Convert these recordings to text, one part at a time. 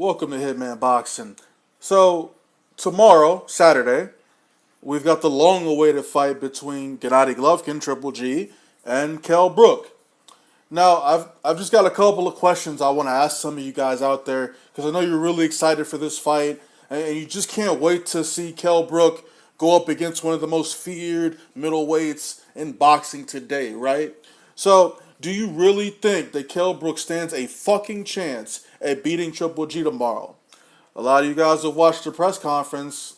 Welcome to Hitman Boxing. So, tomorrow, Saturday, we've got the long-awaited fight between Gennady Golovkin, Triple G, and Kell Brook. Now, I've just got a couple of questions I want to ask some of you guys out there because I know you're really excited for this fight and you just can't wait to see Kell Brook go up against one of the most feared middleweights in boxing today, right? So, do you really think that Kell Brook stands a fucking chance at beating Triple G tomorrow? A lot of you guys have watched the press conference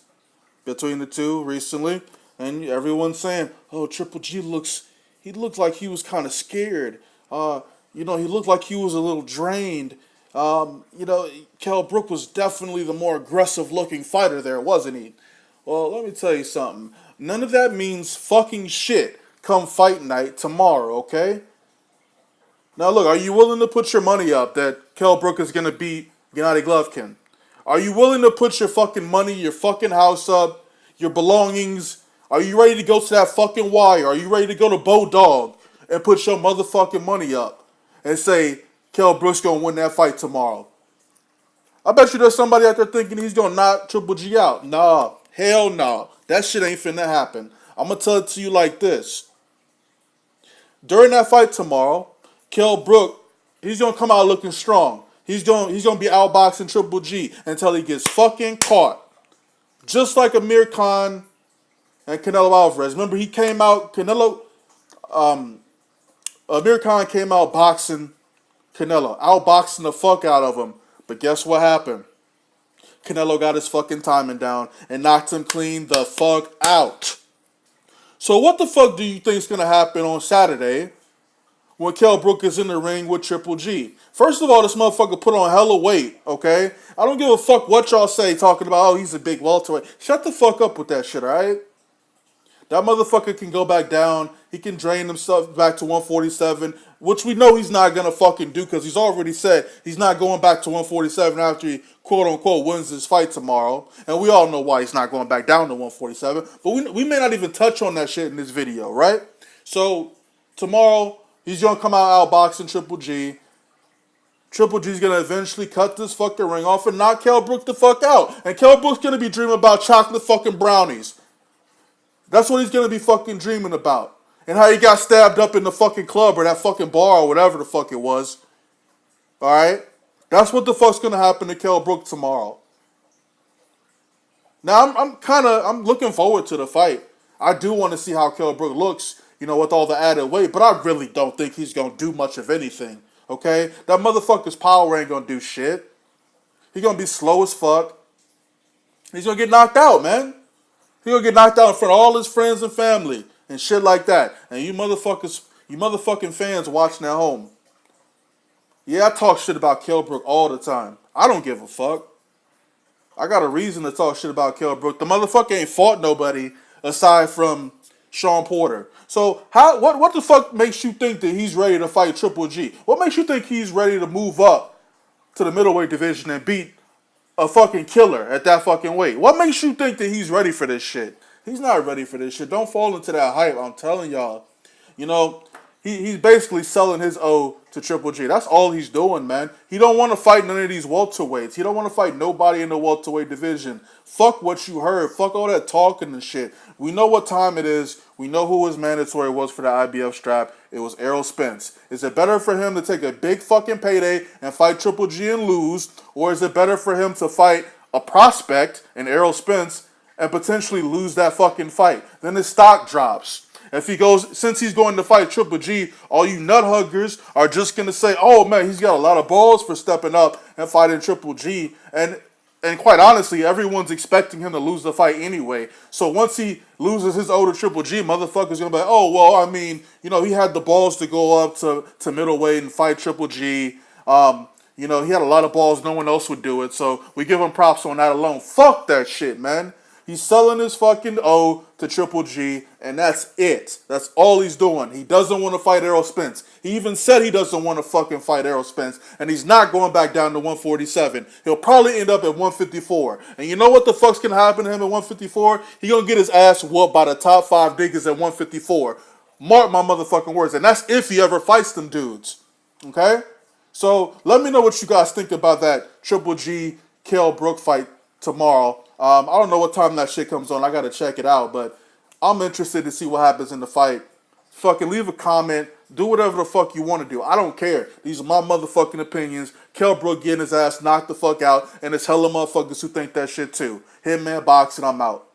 between the two recently, and everyone's saying, "Oh, Triple G he looked like he was kind of scared. He looked like he was a little drained. Kell Brook was definitely the more aggressive-looking fighter there, wasn't he?" Well, let me tell you something. None of that means fucking shit come fight night tomorrow, okay? Now look, are you willing to put your money up that Kell Brook is gonna beat Gennady Golovkin? Are you willing to put your fucking money, your fucking house up, your belongings? Are you ready to go to that fucking wire? Are you ready to go to Bodog and put your motherfucking money up and say Kell Brook's gonna win that fight tomorrow? I bet you there's somebody out there thinking he's gonna knock Triple G out. Nah, hell nah. That shit ain't finna happen. I'm gonna tell it to you like this. During that fight tomorrow, Kell Brook, he's gonna come out looking strong. He's gonna be outboxing Triple G until he gets fucking caught. Just like Amir Khan and Canelo Alvarez. Remember, Amir Khan came out boxing Canelo, outboxing the fuck out of him. But guess what happened? Canelo got his fucking timing down and knocked him clean the fuck out. So what the fuck do you think is gonna happen on Saturday when Kell Brook is in the ring with Triple G? First of all, this motherfucker put on hella weight, okay? I don't give a fuck what y'all say talking about, oh, he's a big welterweight. Shut the fuck up with that shit, alright? That motherfucker can go back down. He can drain himself back to 147, which we know he's not going to fucking do because he's already said he's not going back to 147 after he, quote-unquote, wins his fight tomorrow. And we all know why he's not going back down to 147. But we may not even touch on that shit in this video, right? So, tomorrow, he's going to come out outboxing Triple G. Triple G's going to eventually cut this fucking ring off and knock Kell Brook the fuck out. And Kell Brook's going to be dreaming about chocolate fucking brownies. That's what he's going to be fucking dreaming about. And how he got stabbed up in the fucking club or that fucking bar or whatever the fuck it was. Alright? That's what the fuck's going to happen to Kell Brook tomorrow. Now, I'm looking forward to the fight. I do want to see how Kell Brook looks, with all the added weight. But I really don't think he's going to do much of anything. Okay? That motherfucker's power ain't going to do shit. He's going to be slow as fuck. He's going to get knocked out, man. He's going to get knocked out in front of all his friends and family and shit like that. And you motherfucking fans watching at home. Yeah, I talk shit about Kell Brook all the time. I don't give a fuck. I got a reason to talk shit about Kell Brook. The motherfucker ain't fought nobody aside from Sean Porter. So what the fuck makes you think that he's ready to fight Triple G? What makes you think he's ready to move up to the middleweight division and beat a fucking killer at that fucking weight? What makes you think that he's ready for this shit? He's not ready for this shit. Don't fall into that hype. I'm telling y'all. He's basically selling his O to Triple G. That's all he's doing, man. He don't want to fight none of these welterweights. He don't want to fight nobody in the welterweight division. Fuck what you heard. Fuck all that talking and shit. We know what time it is. We know who his mandatory was for the IBF strap. It was Errol Spence. Is it better for him to take a big fucking payday and fight Triple G and lose? Or is it better for him to fight a prospect in Errol Spence and potentially lose that fucking fight? Then his stock drops. Since he's going to fight Triple G, all you nut huggers are just going to say, oh man, he's got a lot of balls for stepping up and fighting Triple G. And quite honestly, everyone's expecting him to lose the fight anyway. So once he loses his O to Triple G, motherfucker's going to be like, oh, well, I mean, he had the balls to go up to middleweight and fight Triple G. He had a lot of balls. No one else would do it. So we give him props on that alone. Fuck that shit, man. He's selling his fucking O to Triple G, and that's it. That's all he's doing. He doesn't want to fight Errol Spence. He even said he doesn't want to fucking fight Errol Spence, and he's not going back down to 147. He'll probably end up at 154. And you know what the fuck's going to happen to him at 154? He's going to get his ass whooped by the top 5 niggas at 154. Mark my motherfucking words. And that's if he ever fights them dudes. Okay? So let me know what you guys think about that Triple G Kell Brook fight tomorrow. I don't know what time that shit comes on. I gotta check it out, but I'm interested to see what happens in the fight. Fucking leave a comment. Do whatever the fuck you want to do. I don't care. These are my motherfucking opinions. Kell Brook getting his ass knocked the fuck out, and it's hella motherfuckers who think that shit too. Hitman boxing, I'm out.